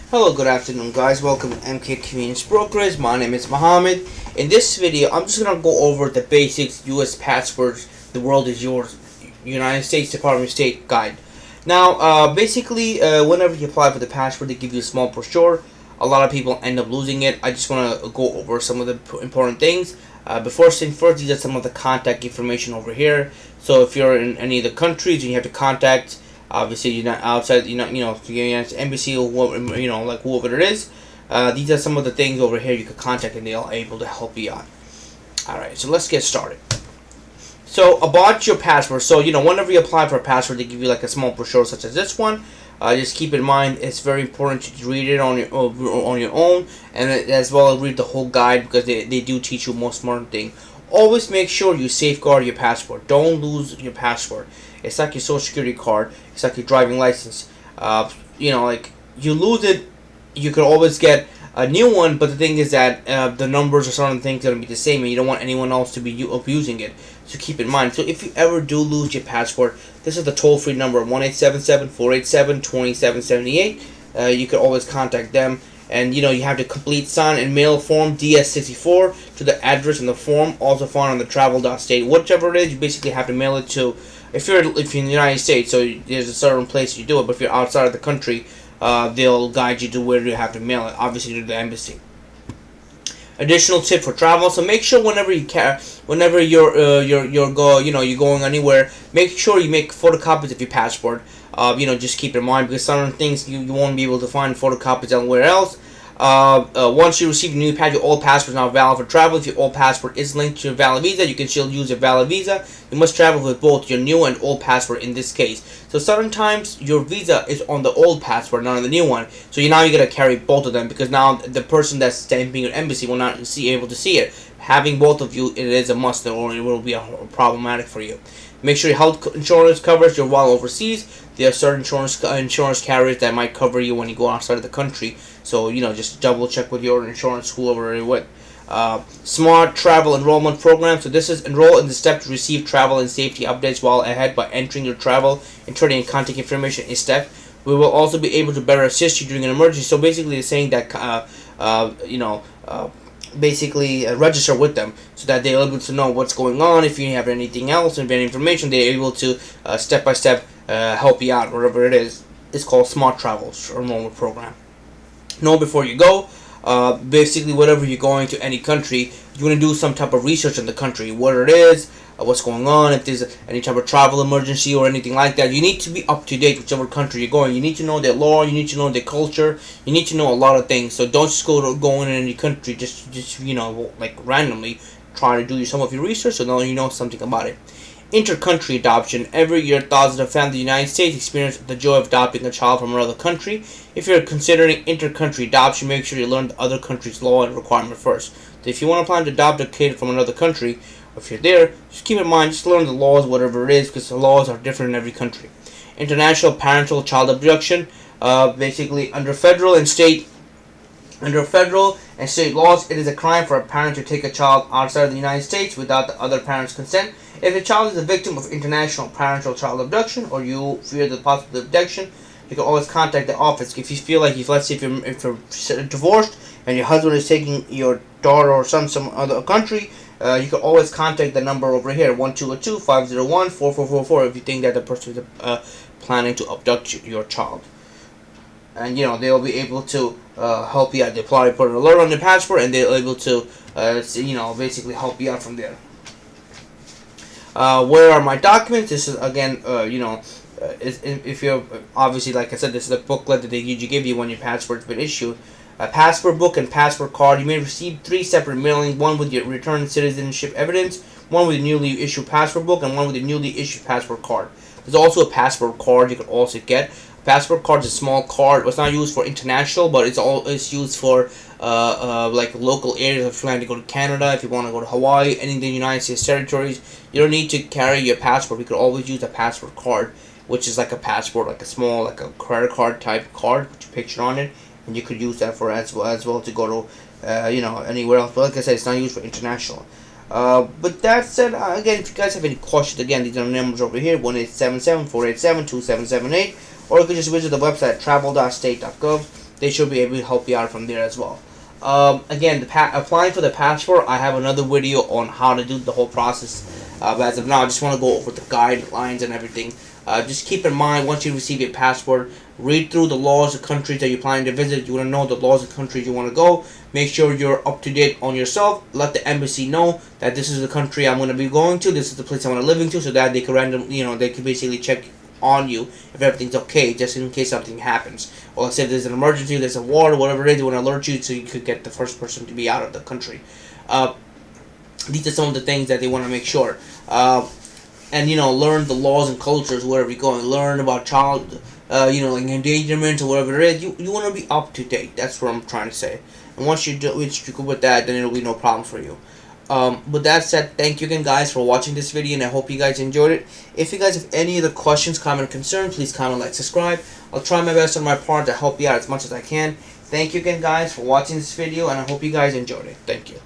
Hello, good afternoon, guys. Welcome to MK Convenience Brokerage. My name is Mohammed. In this video, I'm just gonna go over the basics U.S. passports. The world is yours. United States Department of State guide. Now, whenever you apply for the passport, they give you a small brochure. A lot of people end up losing it. I just want to go over some of the important things. Before saying first, these are some of the contact information over here. So if you're in any of the countries and you have to contact, obviously you're not outside, if you're in the embassy or whoever, like whoever it is. These are some of the things over here you can contact and they're able to help you out. Alright, so let's get started. So about your passport, so whenever you apply for a passport, they give you like a small brochure such as this one. Just keep in mind it's very important to read it on your own, and as well as read the whole guide because they do teach you most important thing. Always make sure you safeguard your passport. Don't lose your passport. It's like your social security card. It's like your driving license. Like you lose it, you could always get a new one, but the thing is that the numbers or certain things are going to be the same, and you don't want anyone else to be abusing it. So keep in mind. So if you ever do lose your passport, this is the toll-free number 1-877-487-2778. You can always contact them, and you have to complete, sign, and mail form DS64 to the address in the form, also found on the travel.state. Whichever it is, you basically have to mail it to. If you're in the United States, so there's a certain place you do it, but if you're outside of the country, they'll guide you to where you have to mail it, obviously to the embassy. Additional tip for travel: so make sure whenever you're going anywhere, make sure you make photocopies of your passport. Just keep in mind because certain things you won't be able to find photocopies anywhere else. Once you receive a new passport, your old passport is now valid for travel. If your old passport is linked to your valid visa, you can still use your valid visa. You must travel with both your new and old passport in this case. So certain times your visa is on the old passport, not on the new one. So now you gotta carry both of them because now the person that's stamping your embassy will not able to see it. Having both of you, it is a must, or it will be problematic for you. Make sure your health insurance covers you while overseas. There are certain insurance carriers that might cover you when you go outside of the country. So, just double check with your insurance, whoever you're with. Smart travel enrollment program. So this is enroll in the step to receive travel and safety updates while ahead by entering your travel, entering and contact information in step. We will also be able to better assist you during an emergency. So basically, it's saying that, register with them so that they're able to know what's going on. If you have anything else and any information, they're able to step by step help you out, whatever it is. It's called Smart Travel Enrollment Program. Know before you go. Basically, whenever you're going to any country, you want to do some type of research in the country, what it is, what's going on, if there's any type of travel emergency or anything like that. You need to be up to date whichever country you're going. You need to know their law, you need to know their culture, you need to know a lot of things. So don't just go in any country just like randomly. Try to do some of your research so now you know something about it. Inter-country adoption. Every year, thousands of families in the United States experience the joy of adopting a child from another country. If you're considering inter-country adoption, make sure you learn the other country's law and requirement first. So if you want to plan to adopt a kid from another country, if you're there, just keep in mind, just learn the laws, whatever it is, because the laws are different in every country. International parental child abduction. Basically, under federal and state laws, it is a crime for a parent to take a child outside of the United States without the other parent's consent. If the child is a victim of international parental child abduction, or you fear the possible abduction, you can always contact the office. If you feel like, let's say if you're divorced and your husband is taking your daughter or son some other country, you can always contact the number over here, 1-202-501-4444, if you think that the person is planning to abduct your child. And they'll be able to help you out. They'll probably put an alert on your passport, and they're able to basically help you out from there. Where are my documents? This is again, if you're obviously, like I said, this is a booklet that they usually give you when your passport's been issued. A passport book and passport card. You may receive 3 separate mailings: one with your returned citizenship evidence, one with a newly issued passport book, and one with a newly issued passport card. There's also a passport card you can also get. Passport card is a small card. It's not used for international, but it's used for like local areas. If you plan to go to Canada, if you want to go to Hawaii, any of the United States territories, you don't need to carry your passport. You could always use a passport card, which is like a passport, like a small, like a credit card type card with your picture on it, and you could use that for as well to go to anywhere else. But like I said, it's not used for international. But that said, again, if you guys have any questions, again, these are the numbers over here: 1-877-487-2778. Or you can just visit the website travel.state.gov. they should be able to help you out from there as well. Again, applying for the passport, I have another video on how to do the whole process. But as of now, I just want to go over the guidelines and everything. Just keep in mind, once you receive your passport, read through the laws of countries that you're planning to visit. You want to know the laws of countries you want to go. Make sure you're up to date on yourself. Let the embassy know that this is the country I'm going to be going to. This is the place I want to live into, so that they can they can basically check on you if everything's okay, just in case something happens. Or let's say if there's an emergency, there's a war, whatever it is, they want to alert you so you could get the first person to be out of the country. These are some of the things that they want to make sure. And learn the laws and cultures wherever you're going. Learn about child, like endangerment or whatever it is. You want to be up to date. That's what I'm trying to say. And once you're good with that, then it'll be no problem for you. With that said, thank you again, guys, for watching this video, and I hope you guys enjoyed it. If you guys have any other questions, comment, or concern, please comment, like, subscribe. I'll try my best on my part to help you out as much as I can. Thank you again, guys, for watching this video, and I hope you guys enjoyed it. Thank you.